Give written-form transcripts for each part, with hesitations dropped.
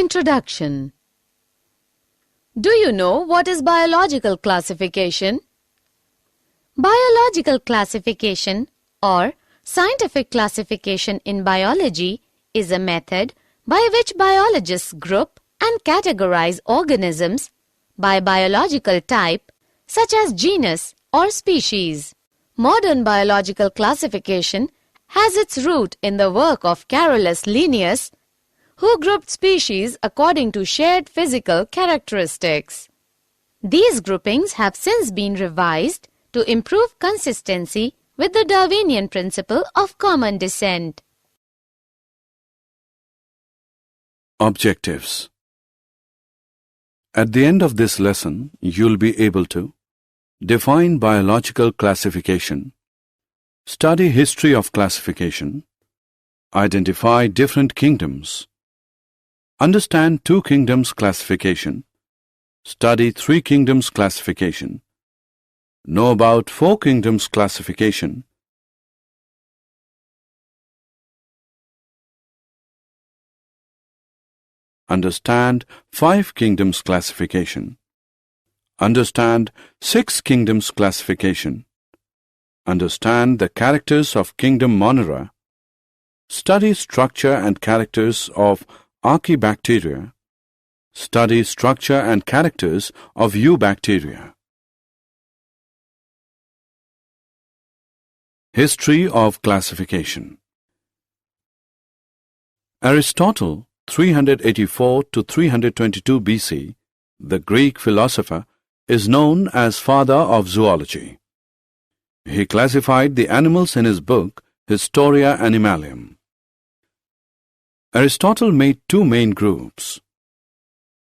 Introduction. Do you know what is biological classification? Biological classification or scientific classification in biology is a method by which biologists group and categorize organisms by biological type such as genus or species. Modern biological classification has its root in the work of Carolus Linnaeus, who grouped species according to shared physical characteristics. These groupings have since been revised to improve consistency with the Darwinian principle of common descent. Objectives. At the end of this lesson, you'll be able to define biological classification, study history of classification, identify different kingdoms, understand two kingdoms classification, study three kingdoms classification, know about four kingdoms classification, understand five kingdoms classification, understand six kingdoms classification, understand the characters of kingdom Monera, study structure and characters of Archaebacteria, study structure and characters of Eubacteria. History of classification. Aristotle, 384 to 322 BC, the Greek philosopher, is known as father of zoology. He classified the animals in his book Historia Animalium. Aristotle made two main groups: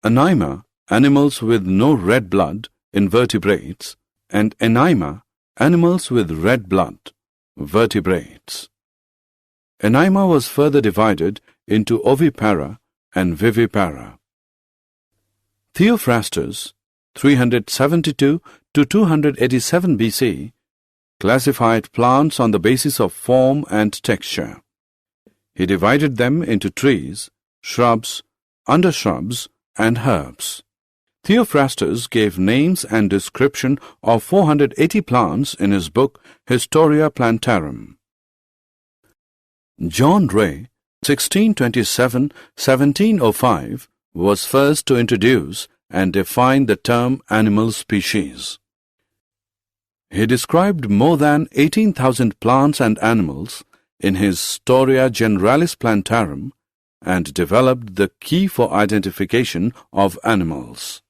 Anyma, animals with no red blood, invertebrates, and Anyma, animals with red blood, vertebrates. Anyma was further divided into ovipara and vivipara. Theophrastus, 372 to 287 BC, classified plants on the basis of form and texture. He divided them into trees, shrubs, undershrubs, and herbs. Theophrastus gave names and description of 480 plants in his book Historia Plantarum. John Ray, 1627-1705, was first to introduce and define the term animal species. He described more than 18,000 plants and animals in his Storia Generalis Plantarum and developed the key for identification of animals.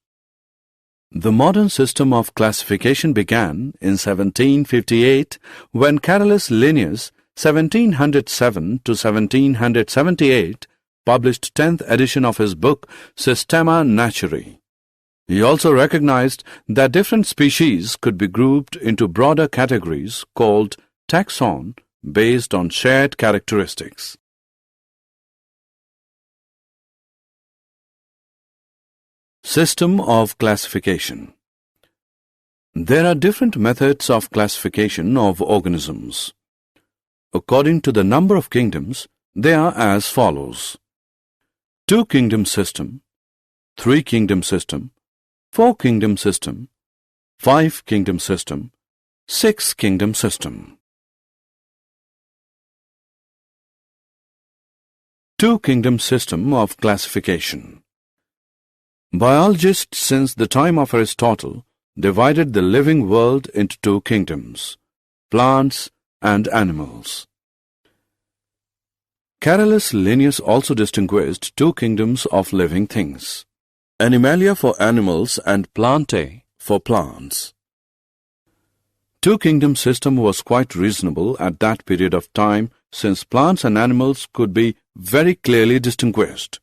The modern system of classification began in 1758 when Carolus Linnaeus, 1707 to 1778, published 10th edition of his book Systema Naturae. He also recognized that different species could be grouped into broader categories called taxon based on shared characteristics. System of classification. There are different methods of classification of organisms. According to the number of kingdoms, they are as follows: two-kingdom system, three-kingdom system, four-kingdom system, five-kingdom system, six-kingdom system. Two-kingdom system of classification. Biologists since the time of Aristotle divided the living world into two kingdoms, plants and animals. Carolus Linnaeus also distinguished two kingdoms of living things, Animalia for animals and Plantae for plants. Two-kingdom system was quite reasonable at that period of time since plants and animals could be very clearly distinguished.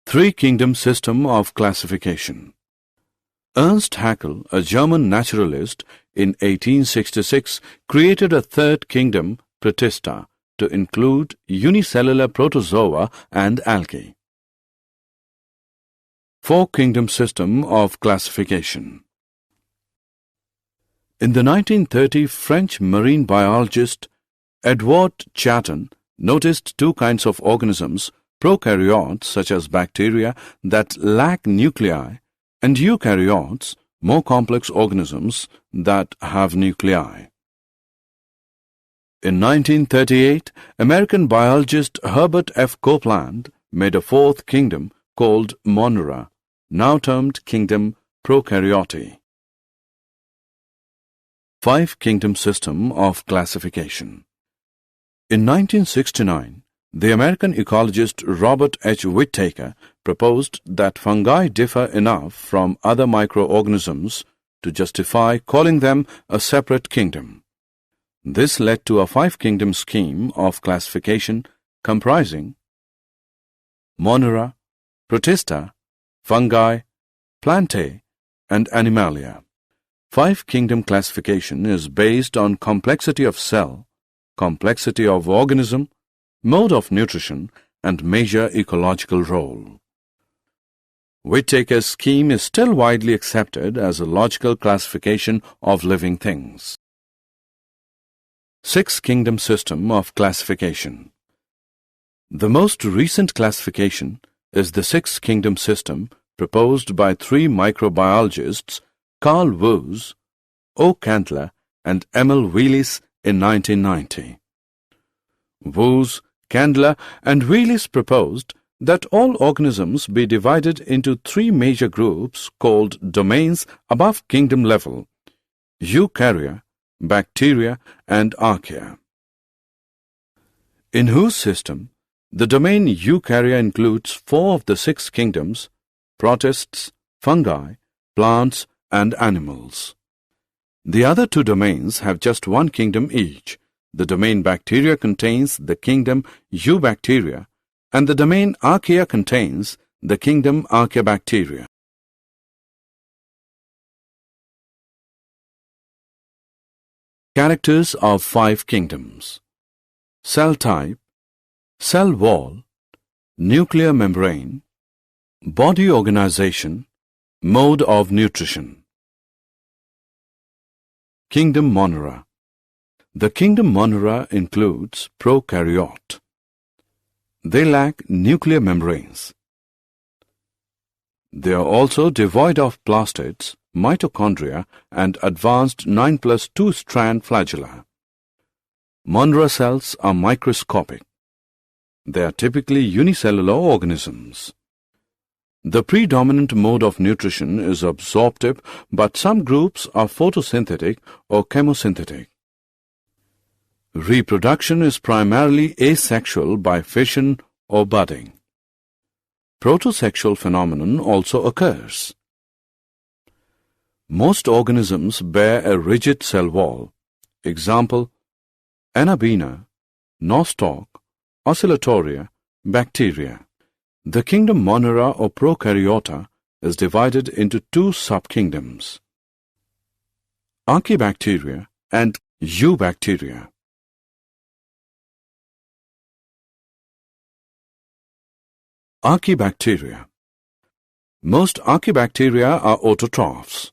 Three-kingdom system of classification. Ernst Haeckel, a German naturalist, in 1866 created a third kingdom, Protista, to include unicellular protozoa and algae. Four-kingdom system of classification. In the 1930 French marine biologist Edouard Chaton noticed two kinds of organisms, prokaryotes such as bacteria that lack nuclei, and eukaryotes, more complex organisms that have nuclei. In 1938, American biologist Herbert F. Copeland made a fourth kingdom called Monera, now termed Kingdom Prokaryote. Five-kingdom system of classification. In 1969, the American ecologist Robert H. Whittaker proposed that fungi differ enough from other microorganisms to justify calling them a separate kingdom. This led to a five-kingdom scheme of classification comprising Monera, Protista, Fungi, Plantae, and Animalia. Five-kingdom classification is based on complexity of cell, complexity of organism, mode of nutrition, and major ecological role. Whittaker's scheme is still widely accepted as a logical classification of living things. Six-kingdom system of classification. The most recent classification is the six-kingdom system proposed by three microbiologists, Carl Woese, O. Candler, and Emil Wheelis in 1990. Woese, Candler, and Wheelis proposed that all organisms be divided into three major groups called domains above kingdom level: eukarya, bacteria, and archaea. In whose system, the domain eukarya includes four of the six kingdoms: protists, fungi, plants, and animals. The other two domains have just one kingdom each. The domain bacteria contains the kingdom Eubacteria, and the domain archaea contains the kingdom Archaebacteria. Characters of five kingdoms: cell type, cell wall, nuclear membrane, body organization, mode of nutrition. Kingdom Monera. The kingdom Monera includes prokaryote. They lack nuclear membranes. They are also devoid of plastids, mitochondria, and advanced 9+2 strand flagella. Monera cells are microscopic. They are typically unicellular organisms. The predominant mode of nutrition is absorptive, but some groups are photosynthetic or chemosynthetic. Reproduction is primarily asexual by fission or budding. Protosexual phenomenon also occurs. Most organisms bear a rigid cell wall. Example: Anabaena, nostoc, oscillatoria, bacteria. The kingdom Monera or Prokaryota is divided into two subkingdoms: Archaebacteria and Eubacteria. Archaebacteria. Most archaebacteria are autotrophs.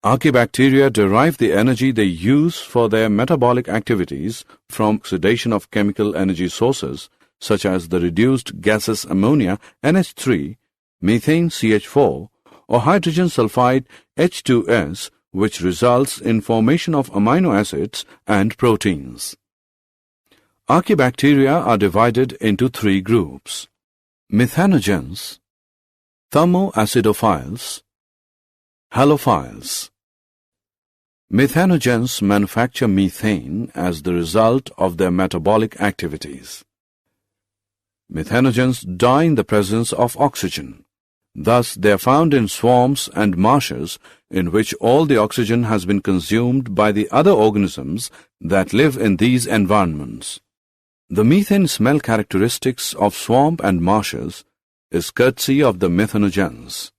Archaebacteria derive the energy they use for their metabolic activities from oxidation of chemical energy sources such as the reduced gaseous ammonia NH3, methane CH4, or hydrogen sulfide H2S, which results in formation of amino acids and proteins. Archaebacteria are divided into three groups: methanogens, thermoacidophiles, halophiles. Methanogens manufacture methane as the result of their metabolic activities. Methanogens die in the presence of oxygen. Thus, they are found in swamps and marshes in which all the oxygen has been consumed by the other organisms that live in these environments. The methane smell characteristics of swamp and marshes is courtesy of the methanogens.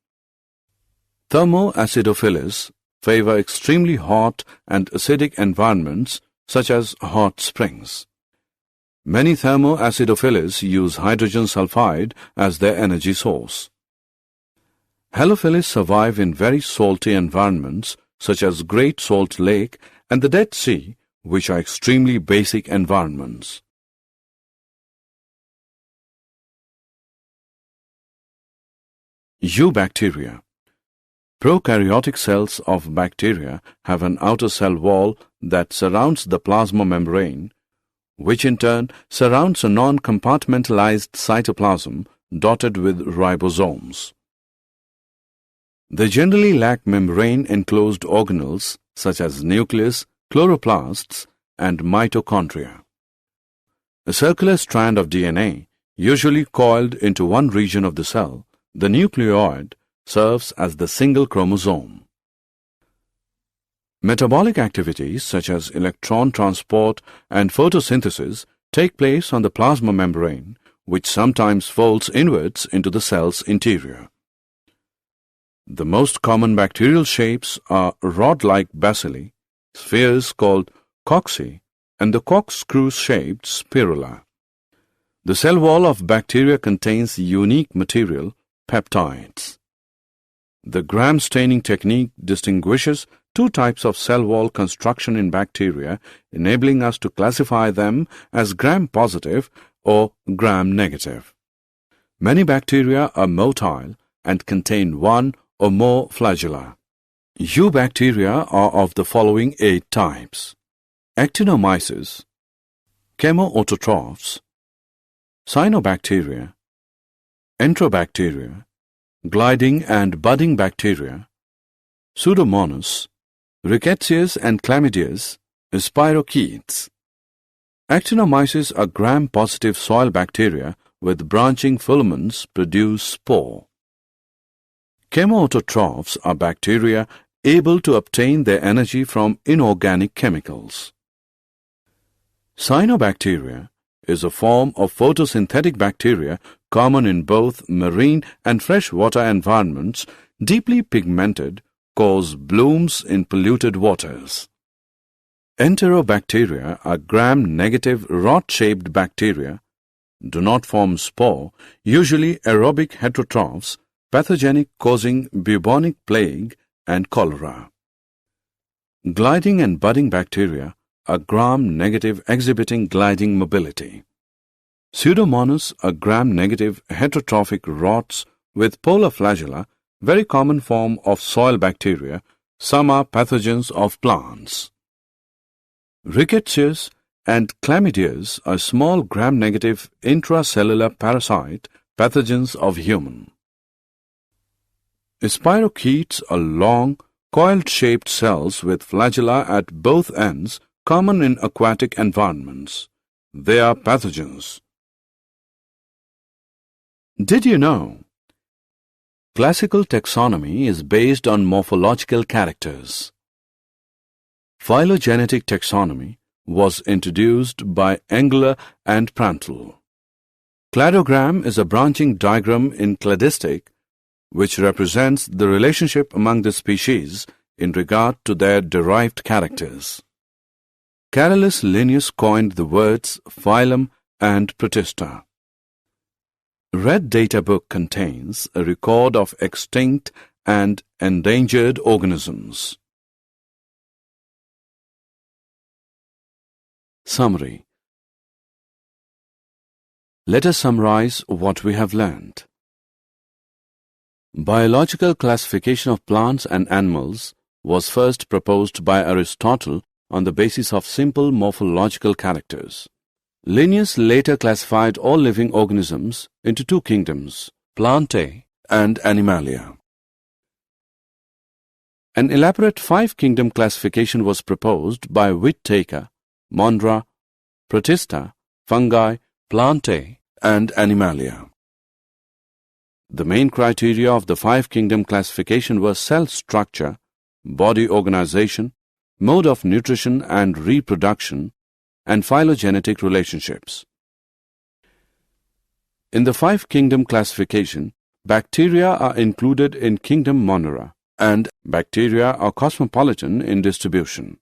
Thermoacidophils favor extremely hot and acidic environments such as hot springs. Many thermoacidophils use hydrogen sulfide as their energy source. Halophils survive in very salty environments such as Great Salt Lake and the Dead Sea, which are extremely basic environments. Eubacteria. Prokaryotic cells of bacteria have an outer cell wall that surrounds the plasma membrane, which in turn surrounds a non-compartmentalized cytoplasm dotted with ribosomes. They generally lack membrane-enclosed organelles such as nucleus, chloroplasts, and mitochondria. A circular strand of DNA, usually coiled into one region of the cell, the nucleoid, serves as the single chromosome. Metabolic activities such as electron transport and photosynthesis take place on the plasma membrane, which sometimes folds inwards into the cell's interior. The most common bacterial shapes are rod-like bacilli, spheres called cocci, and the corkscrew-shaped spirula. The cell wall of bacteria contains unique material, peptides. The Gram staining technique distinguishes two types of cell wall construction in bacteria, enabling us to classify them as Gram-positive or Gram-negative. Many bacteria are motile and contain one or more flagella. Eubacteria are of the following 8 types: Actinomyces, chemoautotrophs, cyanobacteria, enterobacteria, gliding and budding bacteria, Pseudomonas, Rickettsias and Chlamydias, spirochetes. Actinomyces are Gram-positive soil bacteria with branching filaments produce spore. Chemoautotrophs are bacteria able to obtain their energy from inorganic chemicals. Cyanobacteria is a form of photosynthetic bacteria common in both marine and freshwater environments, deeply pigmented, cause blooms in polluted waters. Enterobacteria are Gram-negative rod-shaped bacteria, do not form spore, usually aerobic heterotrophs, pathogenic, causing bubonic plague and cholera. Gliding and budding bacteria are Gram-negative, exhibiting gliding mobility. Pseudomonas are Gram-negative heterotrophic rods with polar flagella, very common form of soil bacteria. Some are pathogens of plants. Rickettsias and Chlamydias are small Gram-negative intracellular parasite pathogens of human. Spirochetes are long, coiled-shaped cells with flagella at both ends, common in aquatic environments. They are pathogens. Did you know? Classical taxonomy is based on morphological characters. Phylogenetic taxonomy was introduced by Engler and Prantl. Cladogram is a branching diagram in cladistic which represents the relationship among the species in regard to their derived characters. Carolus Linnaeus coined the words phylum and protista. Red Data Book contains a record of extinct and endangered organisms. Summary. Let us summarize what we have learned. Biological classification of plants and animals was first proposed by Aristotle on the basis of simple morphological characters. Linnaeus later classified all living organisms into 2 kingdoms, Plantae and Animalia. An elaborate 5-kingdom classification was proposed by Whittaker, Mondra, Protista, Fungi, Plantae, and Animalia. The main criteria of the 5-kingdom classification were cell structure, body organization, mode of nutrition and reproduction, and phylogenetic relationships. In the 5-kingdom classification, bacteria are included in kingdom Monera, and bacteria are cosmopolitan in distribution.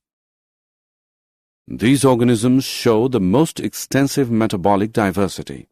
These organisms show the most extensive metabolic diversity.